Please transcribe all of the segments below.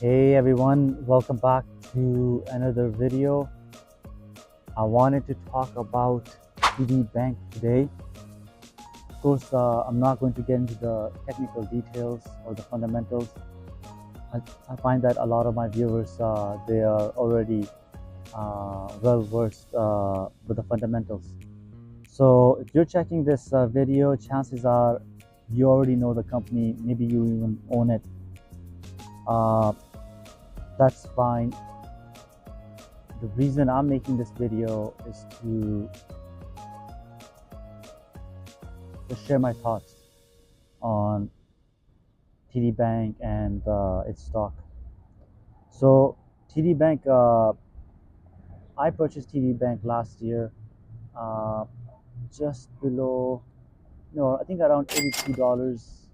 Hey everyone, welcome back to another video. I wanted to talk about TD Bank today. Of course, I'm not going to get into the technical details or the fundamentals. I find that a lot of my viewers they are already well versed with the fundamentals. So if you're checking this video, chances are you already know the company. Maybe you even own it. Uh, that's fine. The reason I'm making this video is to share my thoughts on TD Bank and its stock. So TD Bank, I purchased TD Bank last year, uh, just below, no, I think around $83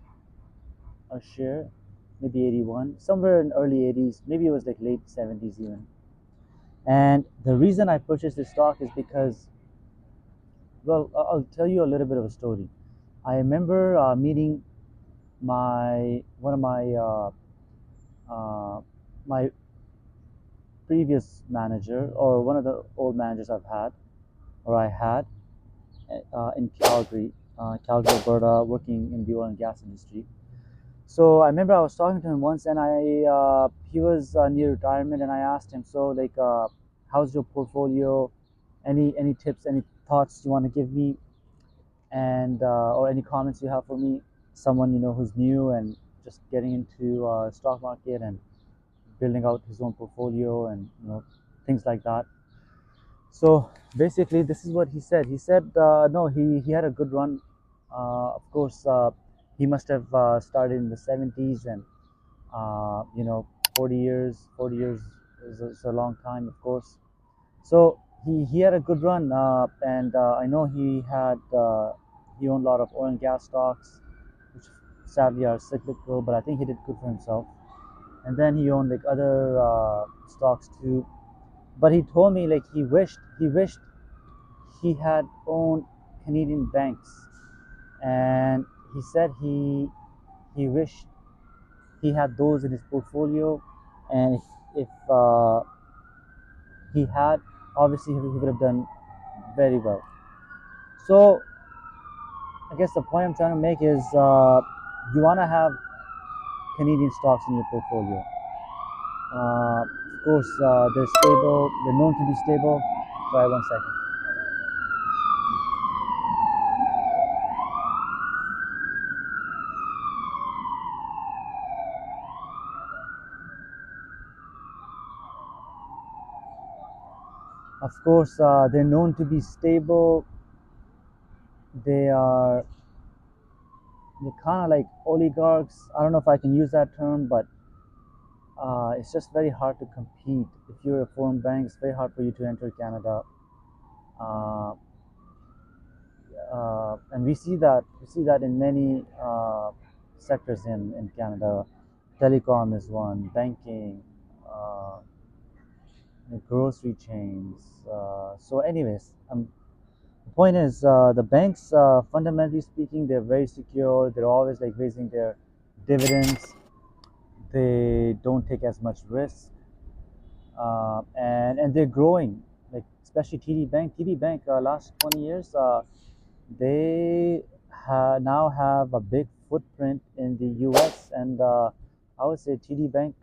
a share, maybe 81, somewhere in early 80s, maybe it was like late 70s even. And the reason I purchased this stock is because, well, I'll tell you a little bit of a story. I remember meeting my one of uh, my previous manager, or one of the old managers I had in Calgary, Alberta, working in the oil and gas industry. So I remember I was talking to him once, and he was near retirement, and I asked him, so like, how's your portfolio? Any tips, any thoughts you want to give me, and or any comments you have for me? Someone who's new and just getting into stock market and building out his own portfolio and things like that. So basically, this is what he said. He said, no, he had a good run. Of course, he must have started in the 70s, and uh, you know 40 years is a long time, of course. So he had a good run, and I know he owned a lot of oil and gas stocks, which sadly are cyclical, but I think he did good for himself. And then he owned like other stocks too. But he told me like he wished he had owned Canadian banks, and he said he wished he had those in his portfolio, and if he had, obviously he would have done very well. So I guess the point I'm trying to make is you want to have Canadian stocks in your portfolio. Of course, they're stable. They're known to be stable. Try 1 second. Of course, they're known to be stable. They are they're kind of like oligarchs. I don't know if I can use that term, but it's just very hard to compete. If you're a foreign bank, it's very hard for you to enter Canada. Uh, and we see that in many sectors in Canada. Telecom is one, banking, uh, grocery chains. So, anyways, the point is, the banks, fundamentally speaking, they're very secure. They're always like raising their dividends. They don't take as much risk, and they're growing. Like especially TD Bank. TD Bank, last 20 years, they now have a big footprint in the U.S., and I would say TD Bank.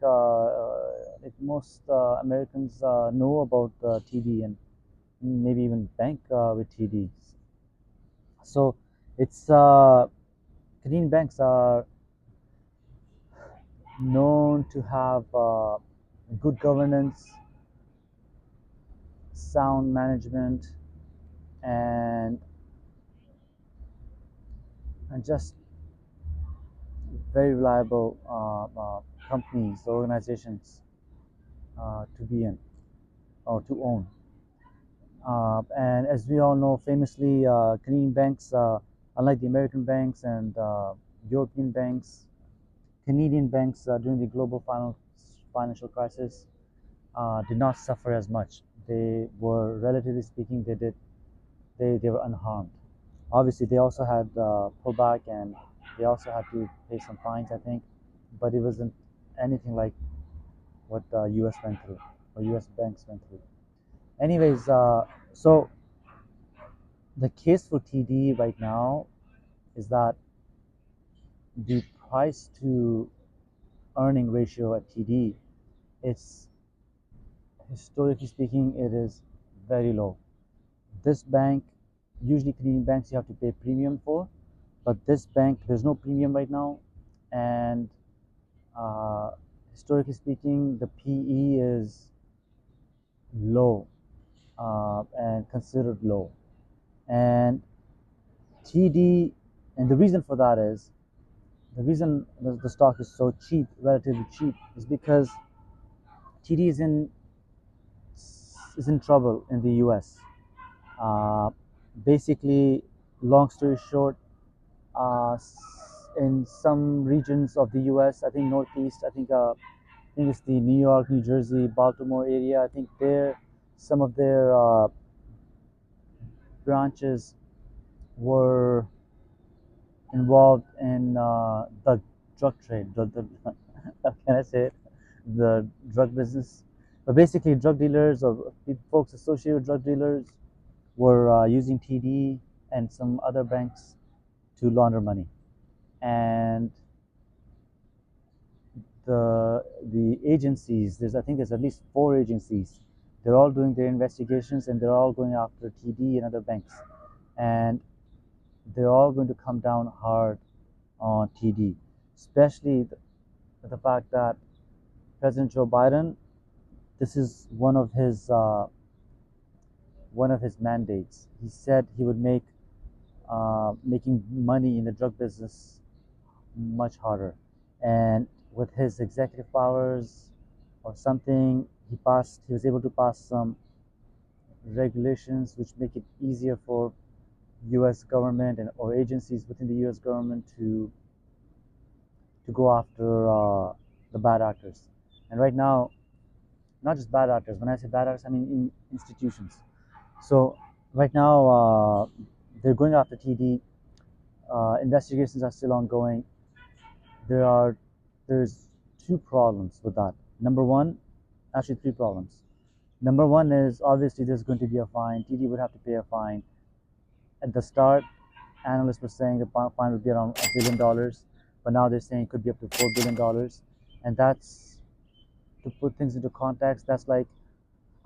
Like most Americans know about TD and maybe even bank with TD. So it's Canadian banks are known to have good governance, sound management, and just very reliable companies, organizations to be in or to own. And as we all know, famously, Canadian banks, unlike the American banks and European banks, Canadian banks during the global financial crisis did not suffer as much. They were, relatively speaking, they were unharmed. Obviously, they also had pullback, and they also had to pay some fines, I think, but it wasn't anything like what U.S. went through or U.S. banks went through. Anyways, so the case for TD right now is that the price to earning ratio at TD, it's historically speaking, it is very low. This bank, usually Canadian banks, you have to pay premium for, but this bank, there's no premium right now, and uh, historically speaking, the PE is low and considered low. And TD, and the reason for that is the reason the stock is so cheap, relatively cheap, is because TD is in trouble in the U.S. Uh, Basically, long story short, uh, in some regions of the U.S., I think Northeast, I think it's the New York, New Jersey, Baltimore area. I think there, some of their branches were involved in the drug trade. How can I say it? The drug business. But basically, drug dealers or folks associated with drug dealers were using TD and some other banks to launder money. And the agencies, I think there's at least four agencies. They're all doing their investigations and they're all going after TD and other banks. And they're all going to come down hard on TD, especially the fact that President Joe Biden, this is one of his mandates. He said he would make making money in the drug business much harder, and with his executive powers or something, he was able to pass some regulations which make it easier for U.S. government and or agencies within the U.S. government to go after the bad actors. And right now, not just bad actors. When I say bad actors, I mean in institutions. So right now, they're going after TD. Investigations are still ongoing. There are there's two problems with that. Number one, actually three problems. Number one is obviously there's going to be a fine. TD would have to pay a fine. At the start, analysts were saying the fine would be around $1 billion, but now they're saying it could be up to $4 billion, and that's to put things into context. That's like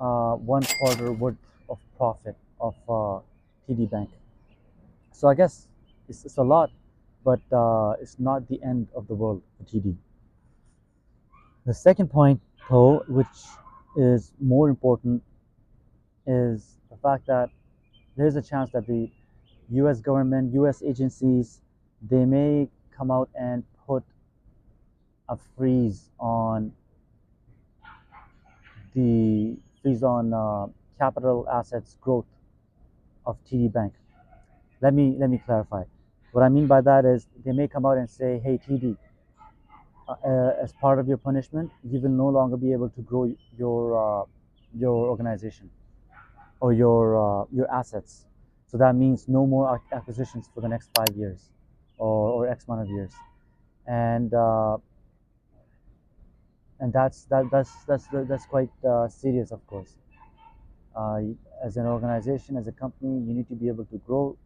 1/4 worth of profit of TD Bank. So I guess it's a lot, but it's not the end of the world for TD. The second point, though, which is more important, is the fact that there's a chance that the U.S. government, U.S. agencies, they may come out and put a freeze on capital assets growth of TD Bank. Let me clarify. What I mean by that is they may come out and say, "Hey TD, as part of your punishment, you will no longer be able to grow your organization or your assets. So that means no more acquisitions for the next 5 years or X amount of years." And that's quite serious, of course. Uh, as an organization, as a company, you need to be able to grow.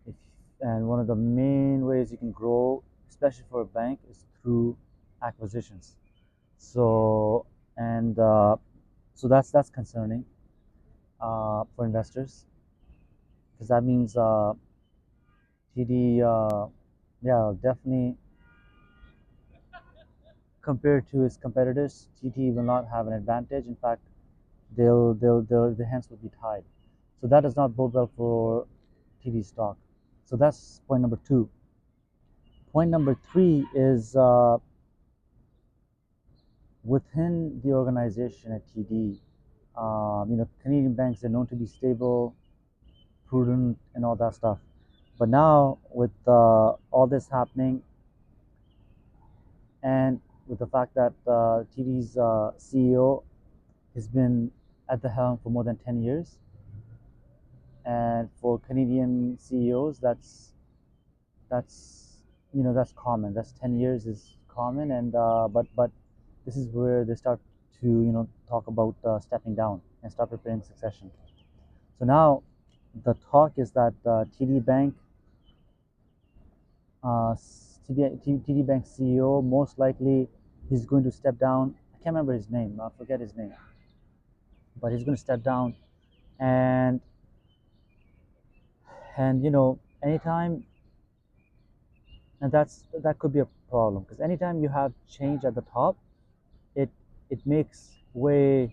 If, and one of the main ways you can grow, especially for a bank, is through acquisitions. So and so that's concerning for investors because that means TD, yeah, definitely compared to its competitors, TD will not have an advantage. In fact, their hands will be tied. So that does not bode well for TD stock. So that's point number two. Point number three is within the organization at TD. Canadian banks are known to be stable, prudent, and all that stuff. But now with all this happening, and with the fact that TD's CEO has been at the helm for more than 10 years, and for Canadian CEOs, that's common. That's 10 years is common, and but this is where they start to talk about stepping down and start preparing succession. So now the talk is that TD Bank, TD Bank CEO, most likely he's going to step down. I can't remember his name. I forget his name, but he's going to step down. And anytime, and that could be a problem because anytime you have change at the top, it it makes way.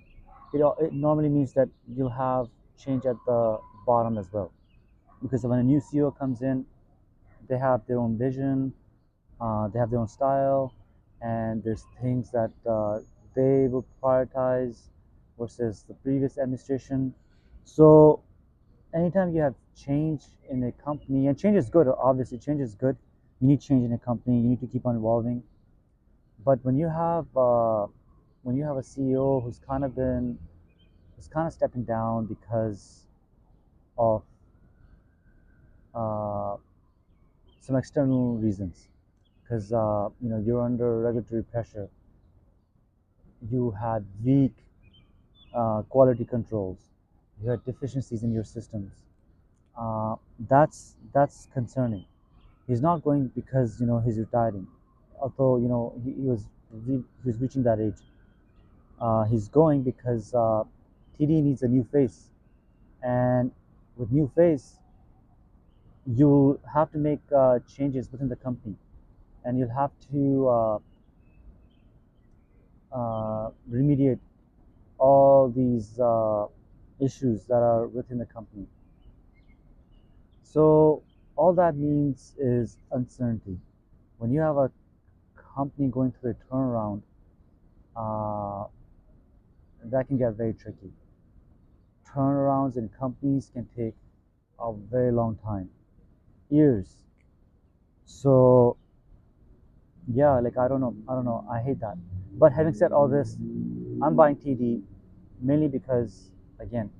It normally means that you'll have change at the bottom as well because when a new CEO comes in, they have their own vision, they have their own style, and there's things that they will prioritize versus the previous administration. So anytime you have change in a company, and change is good, obviously change is good. You need change in a company. You need to keep on evolving. But when you have a CEO who's kind of stepping down because of uh, some external reasons, because you're under regulatory pressure, you had weak quality controls, you had deficiencies in your systems. Uh, that's concerning. He's not going because he's retiring, although he was reaching that age. He's going because TD needs a new face, and with new face, you'll have to make changes within the company, and you'll have to remediate all these issues that are within the company. So all that means is uncertainty. When you have a company going through a turnaround, uh, that can get very tricky. Turnarounds in companies can take a very long time, years. So yeah, like I don't know, I hate that. But having said all this, I'm buying TD mainly because again,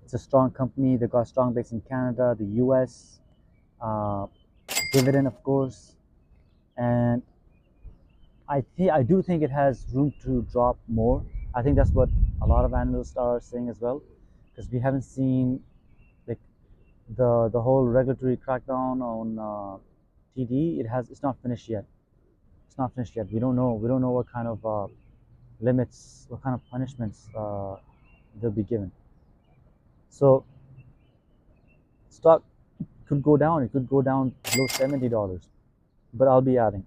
it's a strong company. They've got a strong base in Canada, the US, uh, dividend of course, and I do think it has room to drop more. I think that's what a lot of analysts are saying as well, because we haven't seen like the whole regulatory crackdown on TD. It's not finished yet. It's not finished yet. We don't know what kind of limits, what kind of punishments they'll be given. So stock could go down. It could go down below $70. But I'll be adding.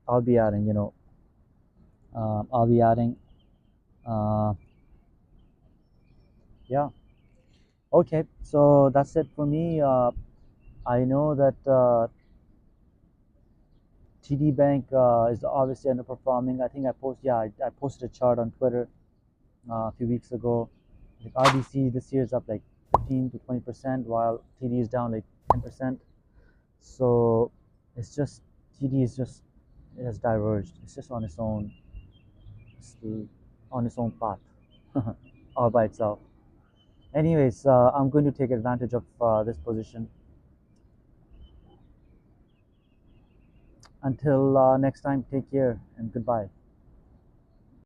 I'll be adding. Uh, yeah. Okay. So that's it for me. I know that TD Bank is obviously underperforming. I think I posted a chart on Twitter a few weeks ago. Like RBC this year is up like 15 to 20%, while TD is down like 10%. So it's just TD is just it has diverged. It's just it's on its own path, all by itself. Anyways, I'm going to take advantage of this position. Until next time, take care and goodbye.